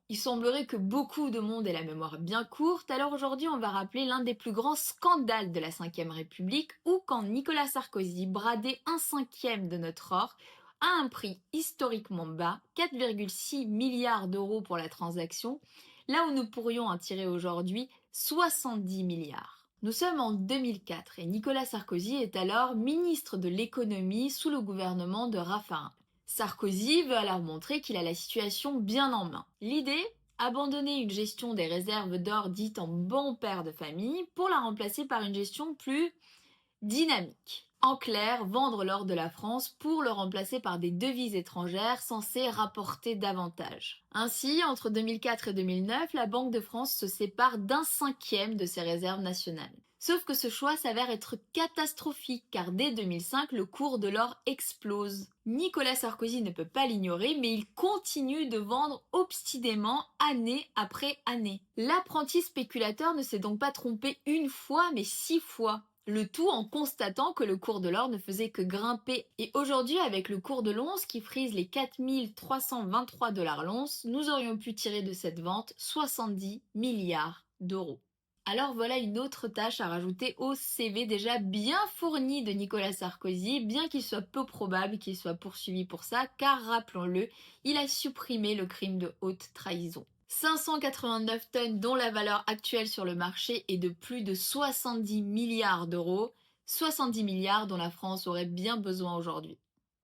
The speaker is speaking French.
Il semblerait que beaucoup de monde ait la mémoire bien courte, alors aujourd'hui on va rappeler l'un des plus grands scandales de la Ve République, où quand Nicolas Sarkozy bradait un cinquième de notre or à un prix historiquement bas, 4,6 milliards d'euros pour la transaction, là où nous pourrions en tirer aujourd'hui 70 milliards. Nous sommes en 2004 et Nicolas Sarkozy est alors ministre de l'économie sous le gouvernement de Raffarin. Sarkozy veut alors montrer qu'il a la situation bien en main. L'idée, abandonner une gestion des réserves d'or dite en bon père de famille pour la remplacer par une gestion plus dynamique. En clair, vendre l'or de la France pour le remplacer par des devises étrangères censées rapporter davantage. Ainsi, entre 2004 et 2009, la Banque de France se sépare d'un cinquième de ses réserves nationales. Sauf que ce choix s'avère être catastrophique car dès 2005, le cours de l'or explose. Nicolas Sarkozy ne peut pas l'ignorer, mais il continue de vendre obstinément année après année. L'apprenti spéculateur ne s'est donc pas trompé une fois, mais 6 fois. Le tout en constatant que le cours de l'or ne faisait que grimper. Et aujourd'hui, avec le cours de l'once qui frise les 4323 dollars l'once, nous aurions pu tirer de cette vente 70 milliards d'euros. Alors voilà une autre tâche à rajouter au CV déjà bien fourni de Nicolas Sarkozy, bien qu'il soit peu probable qu'il soit poursuivi pour ça, car rappelons-le, il a supprimé le crime de haute trahison. 589 tonnes dont la valeur actuelle sur le marché est de plus de 70 milliards d'euros, 70 milliards dont la France aurait bien besoin aujourd'hui.